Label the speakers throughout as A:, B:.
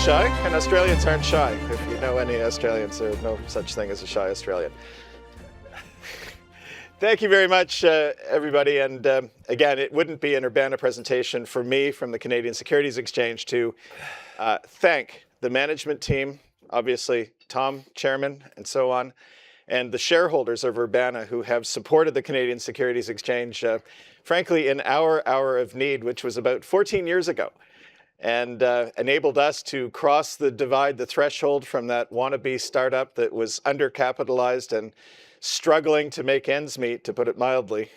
A: shy, and Australians aren't shy. If you know any Australians, there's no such thing as a shy Australian. Thank you very much, everybody. And again, it wouldn't be an Urbana presentation for me from the Canadian Securities Exchange to thank the management team, obviously Tom, chairman, and so on, and the shareholders of Urbana who have supported the Canadian Securities Exchange, frankly, in our hour of need, which was about 14 years ago, and enabled us to cross the divide, the threshold from that wannabe startup that was undercapitalized and struggling to make ends meet, to put it mildly.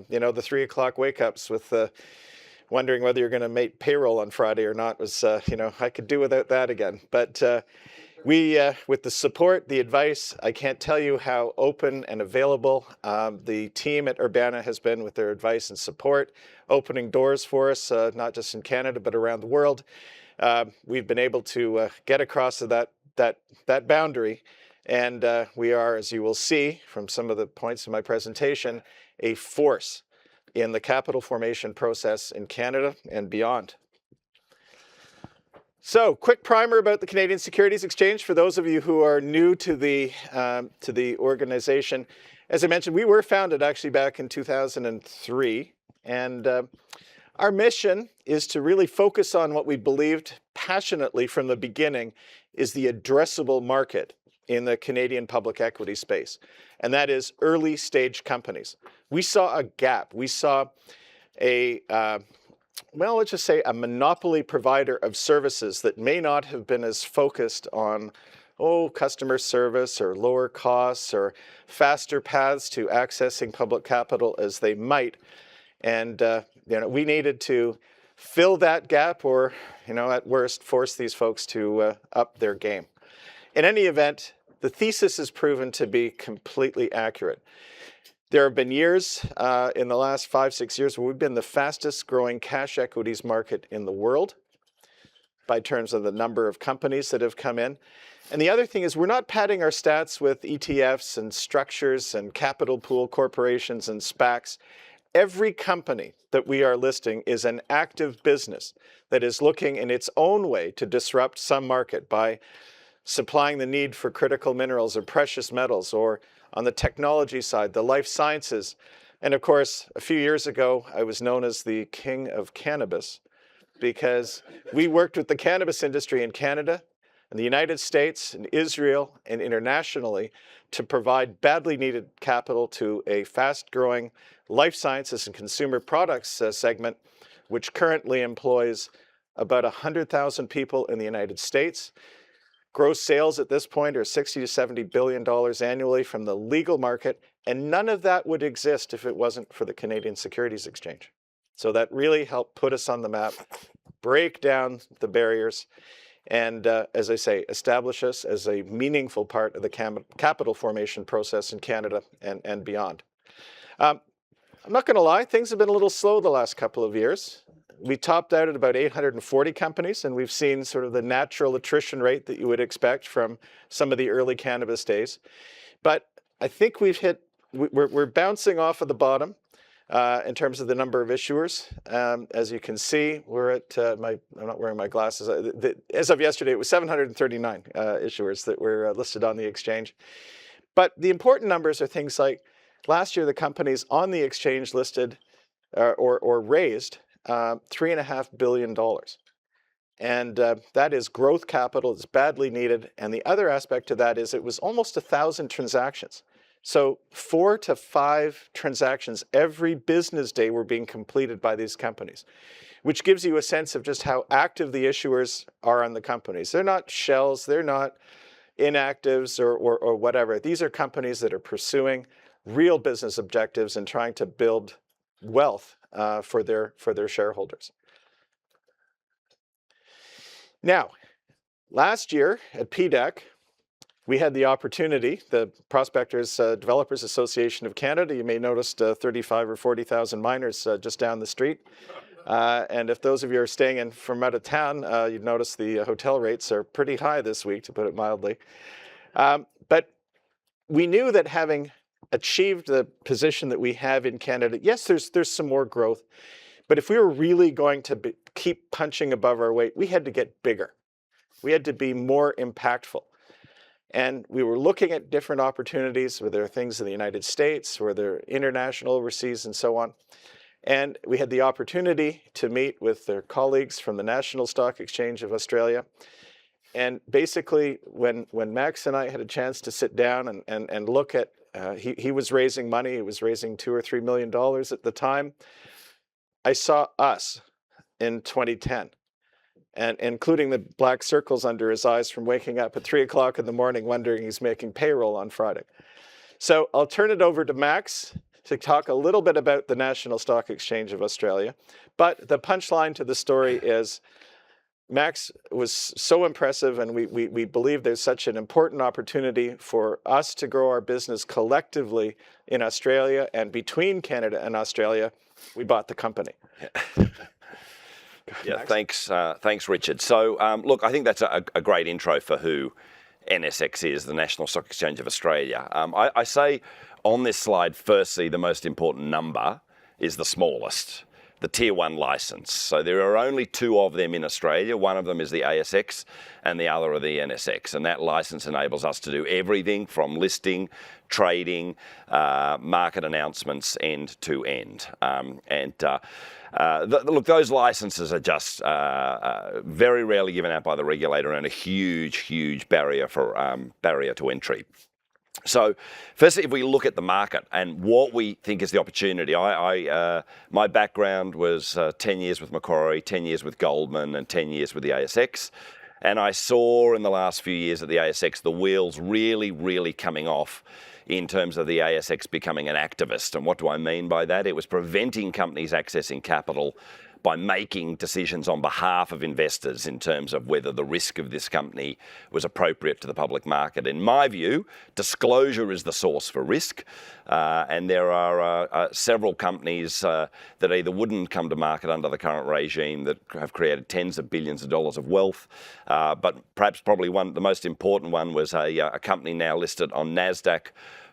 A: You know, the 3 o'clock wake-ups with wondering whether you're going to make payroll on Friday or not was, you know, I could do without that again. But we, with the support, the advice, I can't tell you how open and available the team at Urbana has been with their advice and support, opening doors for us, not just in Canada, but around the world. We've been able to get across to that boundary. And we are, as you will see from some of the points in my presentation, a force in the capital formation process in Canada and beyond. So, quick primer about the Canadian Securities Exchange for those of you who are new to the organization. As I mentioned, we were founded actually back in 2003, and our mission is to really focus on what we believed passionately from the beginning is the addressable market in the Canadian public equity space, and that is early stage companies. We saw a gap. We saw a, well, let's just say a monopoly provider of services that may not have been as focused on, customer service or lower costs or faster paths to accessing public capital as they might. And you know, we needed to fill that gap or, you know, at worst, force these folks to up their game. In any event, the thesis has proven to be completely accurate. There have been years in the last 5-6 years where we've been the fastest growing cash equities market in the world by terms of the number of companies that have come in. And the other thing is we're not padding our stats with ETFs and structures and capital pool corporations and SPACs. Every company that we are listing is an active business that is looking in its own way to disrupt some market by supplying the need for critical minerals or precious metals, or on the technology side, the life sciences. And of course, a few years ago, I was known as the king of cannabis because we worked with the cannabis industry in Canada and the United States and Israel and internationally to provide badly needed capital to a fast-growing life sciences and consumer products segment, which currently employs about 100,000 people in the United States. Gross sales at this point are $60 to $70 billion annually from the legal market, and none of that would exist if it wasn't for the Canadian Securities Exchange. So that really helped put us on the map, break down the barriers, and as I say, establish us as a meaningful part of the capital formation process in Canada and beyond. I'm not going to lie, things have been a little slow the last couple of years. We topped out at about 840 companies, and we've seen sort of the natural attrition rate that you would expect from some of the early cannabis days. But I think we're bouncing off of the bottom in terms of the number of issuers. As you can see, we're at, I'm not wearing my glasses. As of yesterday, it was 739 issuers that were listed on the exchange. But the important numbers are things like last year, the companies on the exchange listed or raised $3.5 billion. And that is growth capital. It's badly needed. And the other aspect to that is it was almost 1,000 transactions. So 4 to 5 transactions every business day were being completed by these companies, which gives you a sense of just how active the issuers are on the companies. They're not shells. They're not inactives or whatever. These are companies that are pursuing real business objectives and trying to build wealth for their shareholders. Now, last year at PDAC, we had the opportunity, the Prospectors Developers Association of Canada, you may notice 35 or 40,000 miners just down the street. And if those of you are staying in from out of town, you'd notice the hotel rates are pretty high this week, to put it mildly. But we knew that having achieved the position that we have in Canada, yes, there's some more growth, but if we were really going to keep punching above our weight, we had to get bigger. We had to be more impactful. And we were looking at different opportunities, where there are things in the United States, where there are international, overseas, and so on. And we had the opportunity to meet with their colleagues from the National Stock Exchange of Australia. And basically, when Max and I had a chance to sit down and look at, he was raising money, he was raising $2 or $3 million at the time. I saw us in 2010, and including the black circles under his eyes from waking up at 3 o'clock in the morning wondering he's making payroll on Friday. So I'll turn it over to Max to talk a little bit about the National Stock Exchange of Australia. But the punchline to the story is Max was so impressive, and we believe there's such an important opportunity for us to grow our business collectively in Australia, and between Canada and Australia, we bought the company.
B: Yeah, thanks, Richard. So, look, I think that's a great intro for who NSX is, the National Stock Exchange of Australia. I say on this slide, firstly, the most important number is the smallest, the Tier 1 licence. So there are only 2 of them in Australia. One of them is the ASX and the other are the NSX. And that licence enables us to do everything from listing, trading, market announcements, end to end. Look, those licences are just very rarely given out by the regulator, and a huge barrier to entry. So, firstly, if we look at the market and what we think is the opportunity, my background was 10 years with Macquarie, 10 years with Goldman, and 10 years with the ASX. And I saw in the last few years at the ASX the wheels really coming off in terms of the ASX becoming an activist. And what do I mean by that? It was preventing companies accessing capital by making decisions on behalf of investors in terms of whether the risk of this company was appropriate to the public market. In my view, disclosure is the source for risk, and there are several companies that either wouldn't come to market under the current regime that have created tens of billions of dollars of wealth, but perhaps probably the most important one was a company now listed on NASDAQ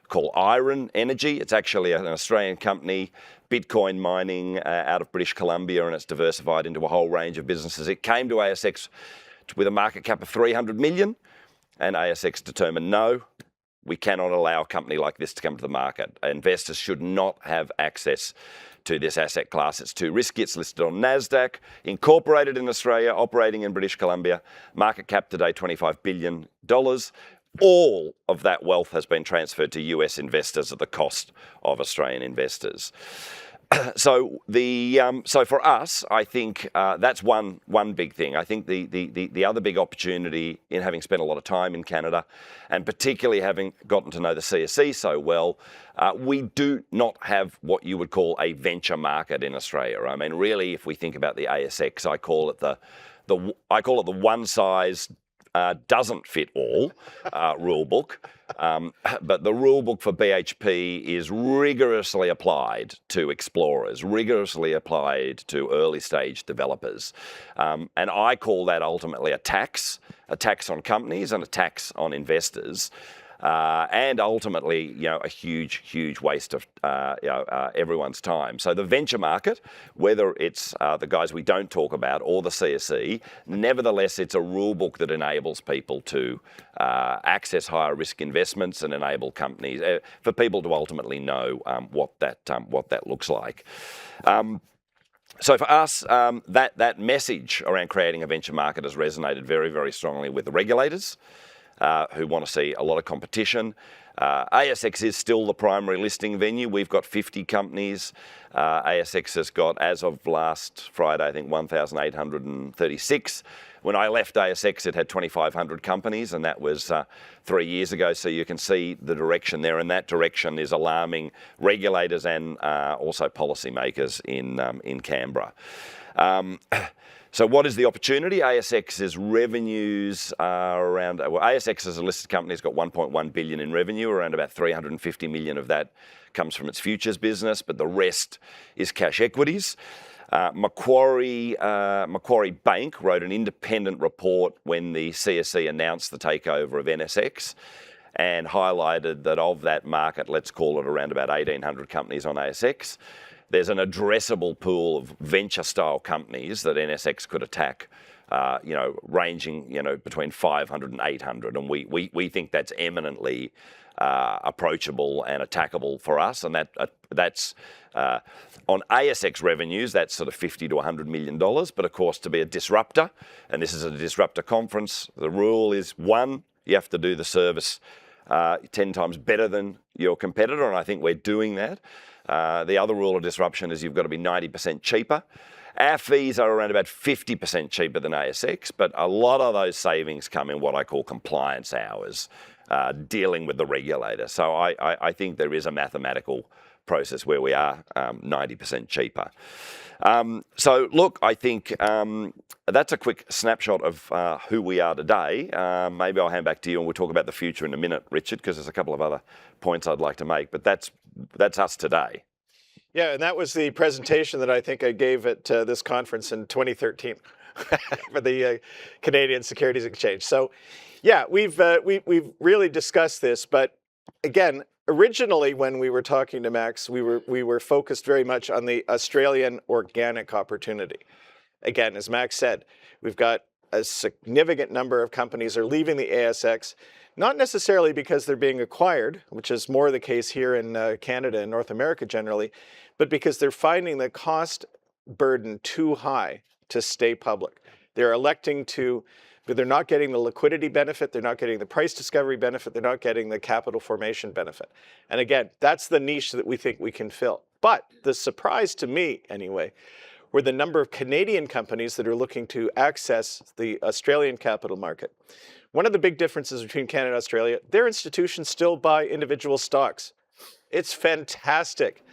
B: called Iron Energy. It's actually an Australian company, Bitcoin mining out of British Columbia, and it's diversified into a whole range of businesses. It came to ASX with a market cap of 300 million, and ASX determined, no, we cannot allow a company like this to come to the market. Investors should not have access to this asset class. It's too risky. It's listed on NASDAQ, incorporated in Australia, operating in British Columbia, market cap today $25 billion. All of that wealth has been transferred to US investors at the cost of Australian investors. So for us, I think that's one big thing. I think the other big opportunity, in having spent a lot of time in Canada, and particularly having gotten to know the CSE so well, we do not have what you would call a venture market in Australia. I mean, really, if we think about the ASX, I call it the one size doesn't fit all rule book, but the rule book for BHP is rigorously applied to explorers, rigorously applied to early stage developers, and I call that ultimately a tax on companies and a tax on investors. And ultimately, a huge waste of everyone's time. So the venture market, whether it's the guys we don't talk about or the CSE, nevertheless, it's a rule book that enables people to access higher risk investments and enable companies for people to ultimately know what that looks like. So for us, that message around creating a venture market has resonated very strongly with the regulators, who want to see a lot of competition. ASX is still the primary listing venue. We've got 50 companies. ASX has got, as of last Friday, I think 1,836. When I left ASX, it had 2,500 companies, and that was 3 years ago. So you can see the direction there, and that direction is alarming regulators and also policymakers in Canberra. So what is the opportunity? ASX's revenues are around, ASX as a listed company has got 1.1 billion in revenue, around about 350 million of that comes from its futures business, but the rest is cash equities. Macquarie Bank wrote an independent report when the CSE announced the takeover of NSX and highlighted that of that market, let's call it around about 1,800 companies on ASX, there's an addressable pool of venture-style companies that NSX could attack ranging, between 500 and 800. And we think that's eminently approachable and attackable for us. And that's on ASX revenues, that's sort of $50 to $100 million. But of course, to be a disruptor, and this is a disruptor conference, the rule is one, you have to do the service 10 times better than your competitor. And I think we're doing that. The other rule of disruption is you've got to be 90% cheaper. Our fees are around about 50% cheaper than ASX, but a lot of those savings come in what I call compliance hours, dealing with the regulator. So I think there is a mathematical process where we are 90% cheaper. So look, I think that's a quick snapshot of who we are today. Maybe I'll hand back to you and we'll talk about the future in a minute, Richard, because there's a couple of other points I'd like to make, but that's us today.
A: Yeah, and that was the presentation that I think I gave at this conference in 2013 for the Canadian Securities Exchange. So, yeah, we've really discussed this, but again, originally when we were talking to Max, we were focused very much on the Australian organic opportunity. Again, as Max said, we've got a significant number of companies are leaving the ASX, not necessarily because they're being acquired, which is more the case here in Canada and North America generally, but because they're finding the cost burden too high to stay public. They're electing to, but they're not getting the liquidity benefit, they're not getting the price discovery benefit, they're not getting the capital formation benefit. And again, that's the niche that we think we can fill. But the surprise to me, anyway, were the number of Canadian companies that are looking to access the Australian capital market. One of the big differences between Canada and Australia, their institutions still buy individual stocks. It's fantastic.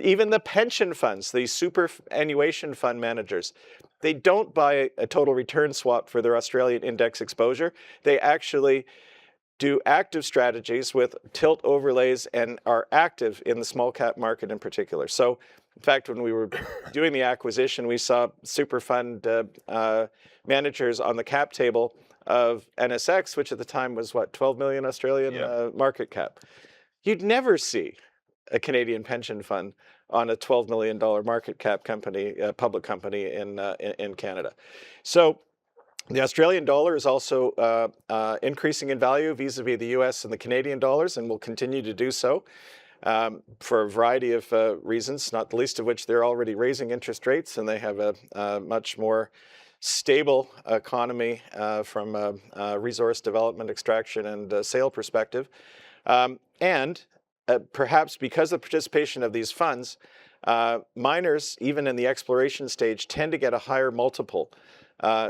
A: Even the pension funds, the superannuation fund managers, they don't buy a total return swap for their Australian index exposure. They actually do active strategies with tilt overlays and are active in the small cap market in particular. So, in fact, when we were doing the acquisition, we saw super fund managers on the cap table of NSX, which at the time was, 12 million Australian market cap. You'd never see a Canadian pension fund on a $12 million market cap company, public company in Canada. So the Australian dollar is also increasing in value vis-a-vis the US and the Canadian dollars, and will continue to do so for a variety of reasons, not the least of which they're already raising interest rates, and they have a much more stable economy from a resource development, extraction, and sale perspective. And perhaps because of the participation of these funds, miners, even in the exploration stage, tend to get a higher multiple.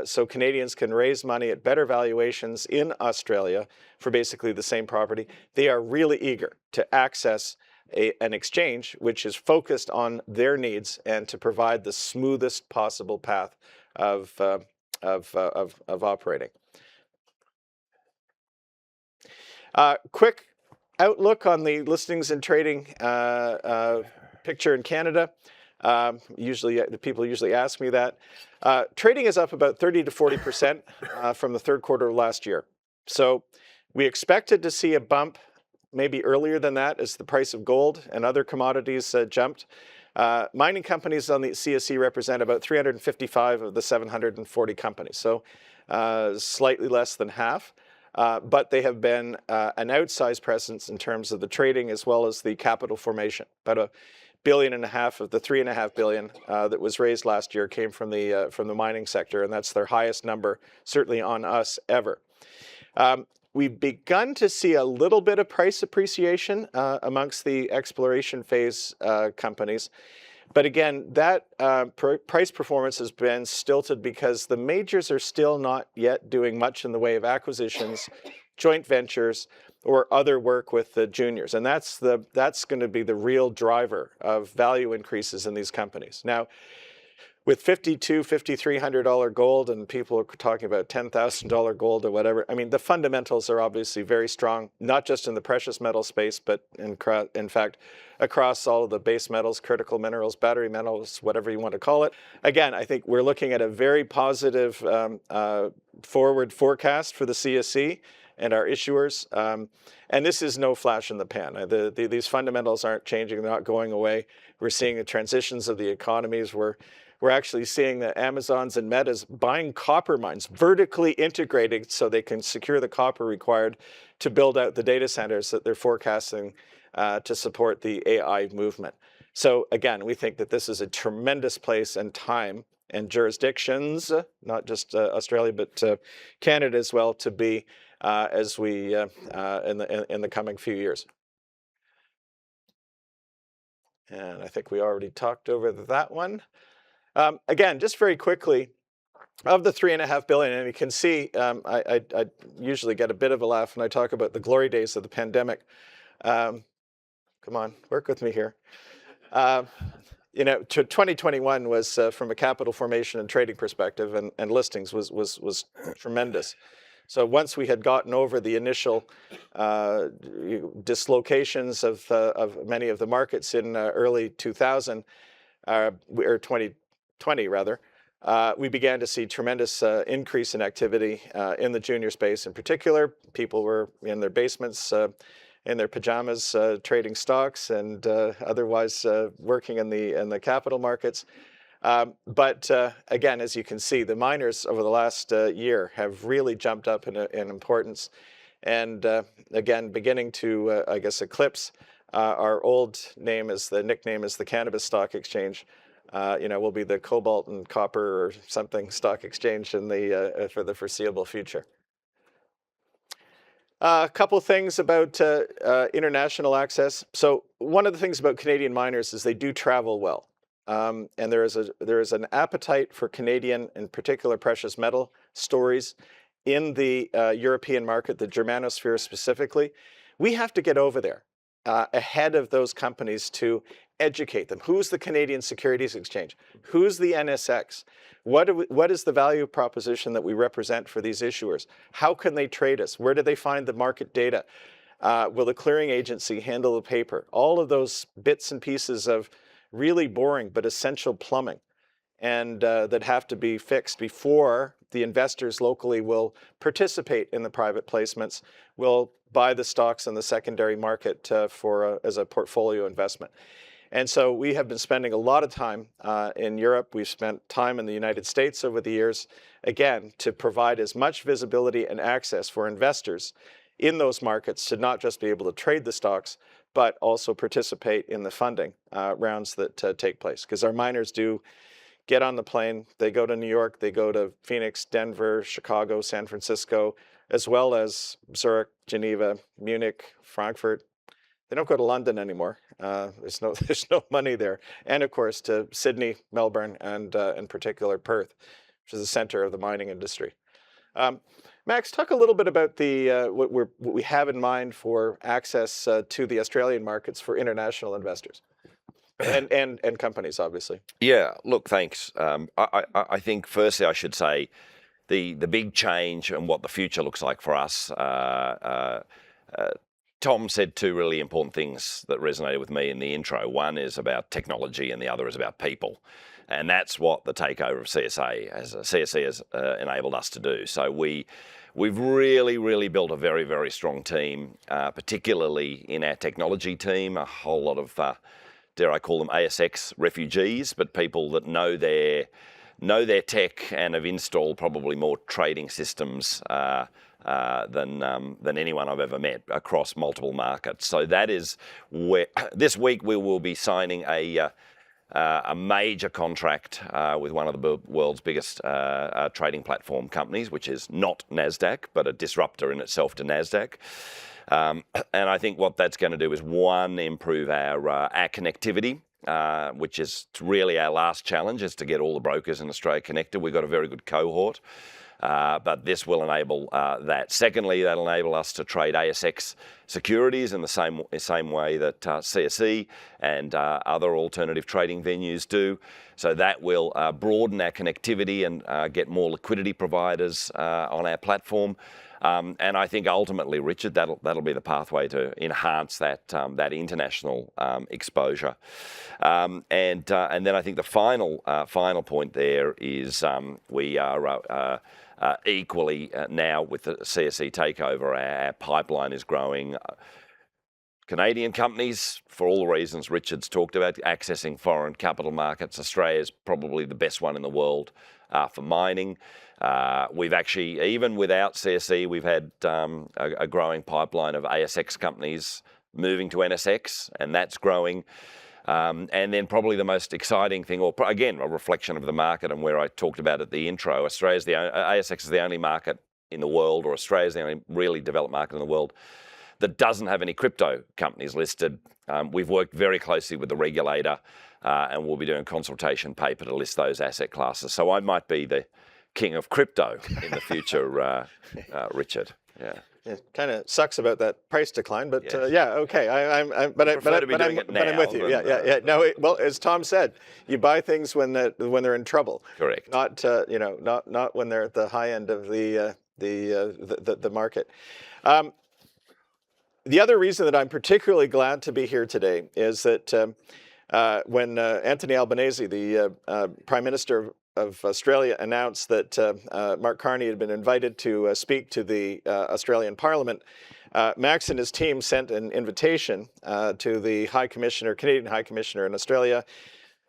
A: So Canadians can raise money at better valuations in Australia for basically the same property. They are really eager to access an exchange which is focused on their needs and to provide the smoothest possible path of operating. Quick outlook on the listings and trading picture in Canada. The people usually ask me that. Trading is up about 30 to 40% from the third quarter of last year. So we expected to see a bump maybe earlier than that as the price of gold and other commodities jumped. Mining companies on the CSE represent about 355 of the 740 companies, so slightly less than half. But they have been an outsized presence in terms of the trading as well as the capital formation. About $1.5 billion of the $3.5 billion that was raised last year came from the mining sector, and that's their highest number, certainly on us ever. We've begun to see a little bit of price appreciation amongst the exploration phase companies. But again, that price performance has been stilted because the majors are still not yet doing much in the way of acquisitions, joint ventures, or other work with the juniors. And that's going to be the real driver of value increases in these companies. Now, with $5,200, $5,300 gold, and people are talking about $10,000 gold or whatever, I mean, the fundamentals are obviously very strong, not just in the precious metal space, but in fact, across all of the base metals, critical minerals, battery metals, whatever you want to call it. Again, I think we're looking at a very positive forward forecast for the CSE and our issuers. And this is no flash in the pan. These fundamentals aren't changing, they're not going away. We're seeing the transitions of the economies. We're actually seeing the Amazons and Metas buying copper mines, vertically integrated so they can secure the copper required to build out the data centers that they're forecasting to support the AI movement. So again, we think that this is a tremendous place and time and jurisdictions, not just Australia, but Canada as well, to be as we in the coming few years. And I think we already talked over that one. Again, just very quickly, of the $3.5 billion, and you can see, I usually get a bit of a laugh when I talk about the glory days of the pandemic. Come on, work with me here. 2021 was, from a capital formation and trading perspective, and listings was tremendous. So once we had gotten over the initial dislocations of many of the markets in early 2000, or 2020 rather, we began to see tremendous increase in activity in the junior space in particular. People were in their basements, in their pajamas, trading stocks and otherwise working in the capital markets. But again, as you can see, the miners over the last year have really jumped up in importance, and again, beginning to, I guess, eclipse our old name as the nickname as the Cannabis Stock Exchange. Will be the cobalt and copper or something stock exchange in the for the foreseeable future. A couple things about international access. So one of the things about Canadian miners is they do travel well. And there is an appetite for Canadian, in particular, precious metal stories in the European market, the Germanosphere specifically. We have to get over there ahead of those companies to educate them. Who's the Canadian Securities Exchange? Who's the NSX? What is the value proposition that we represent for these issuers? How can they trade us? Where do they find the market data? Will the clearing agency handle the paper? All of those bits and pieces of really boring but essential plumbing, and that have to be fixed before the investors locally will participate in the private placements, will buy the stocks in the secondary market as a portfolio investment. And so we have been spending a lot of time in Europe. We've spent time in the United States over the years, again, to provide as much visibility and access for investors in those markets to not just be able to trade the stocks, but also participate in the funding rounds that take place. Because our miners do get on the plane, they go to New York, they go to Phoenix, Denver, Chicago, San Francisco, as well as Zurich, Geneva, Munich, Frankfurt. They don't go to London anymore. There's no money there. And of course to Sydney, Melbourne, and in particular Perth, which is the center of the mining industry. Max, talk a little bit about the what we have in mind for access to the Australian markets for international investors and companies, obviously.
B: Yeah, look, thanks. I think firstly I should say the big change and what the future looks like for us. Tom said two really important things that resonated with me in the intro. One is about technology and the other is about people. And that's what the takeover of CSE has enabled us to do. So we've really built a very, very strong team, particularly in our technology team, a whole lot of, dare I call them ASX refugees, but people that know their tech and have installed probably more trading systems than anyone I've ever met across multiple markets. So that is where this week we will be signing a major contract with one of the world's biggest trading platform companies, which is not NASDAQ, but a disruptor in itself to NASDAQ. And I think what that's going to do is, one, improve our connectivity, which is really our last challenge, is to get all the brokers in Australia connected. We've got a very good cohort. But this will enable that. Secondly, that'll enable us to trade ASX securities in the same way that CSE and other alternative trading venues do. So that will broaden our connectivity and get more liquidity providers on our platform. And I think ultimately, Richard, that'll be the pathway to enhance that international exposure. And then I think the final point there is we are equally now with the CSE takeover, our pipeline is growing Canadian companies, for all the reasons Richard's talked about, accessing foreign capital markets. Australia is probably the best one in the world for mining. We've actually, even without CSE, we've had a growing pipeline of ASX companies moving to NSX, and that's growing. And then probably the most exciting thing, or again, a reflection of the market and where I talked about at the intro, ASX is the only market in the world, or Australia is the only really developed market in the world that doesn't have any crypto companies listed. We've worked very closely with the regulator and we'll be doing a consultation paper to list those asset classes. So I might be the king of crypto in the future, Richard. Yeah.
A: It kind of sucks about that price decline, but
B: Yes.
A: yeah, okay. I'm with you. Yeah. No, well, as Tom said, you buy things when they're in trouble.
B: Correct.
A: Not not when they're at the high end of the market. The other reason that I'm particularly glad to be here today is that when Anthony Albanese, the Prime Minister of Australia, announced that Mark Carney had been invited to speak to the Australian Parliament, Max and his team sent an invitation to the Canadian High Commissioner in Australia.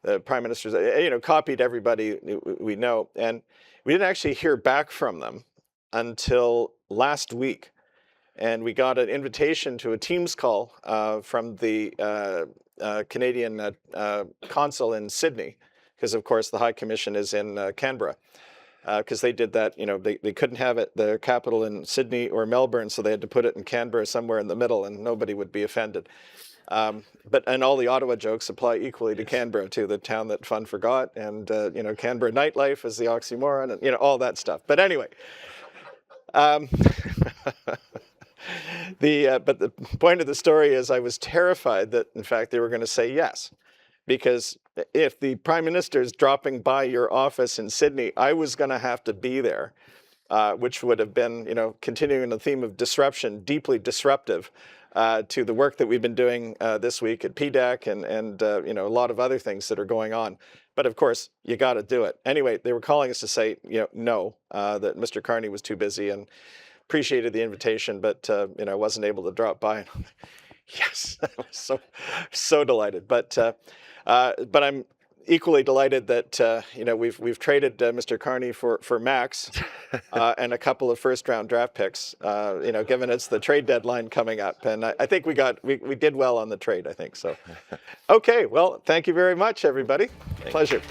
A: The Prime Minister's, copied everybody we know, and we didn't actually hear back from them until last week. And we got an invitation to a Teams call from the Canadian consul in Sydney, because of course the High Commission is in Canberra. Because they did that, they couldn't have it, the capital in Sydney or Melbourne, so they had to put it in Canberra, somewhere in the middle, and nobody would be offended. And all the Ottawa jokes apply equally to Canberra, to the town that fun forgot, and Canberra nightlife is the oxymoron, and all that stuff. But anyway. But the point of the story is I was terrified that, in fact, they were going to say yes. Because if the Prime Minister is dropping by your office in Sydney, I was going to have to be there, which would have been, continuing the theme of disruption, deeply disruptive to the work that we've been doing this week at PDAC and a lot of other things that are going on. But of course, you got to do it. Anyway, they were calling us to say, no, that Mr. Carney was too busy, and appreciated the invitation, but I wasn't able to drop by. Yes, I was so delighted. But I'm equally delighted that we've traded Mr. Carney for Max and a couple of first-round draft picks. Given it's the trade deadline coming up, and I think we did well on the trade. I think so. Okay, well, thank you very much, everybody. Pleasure.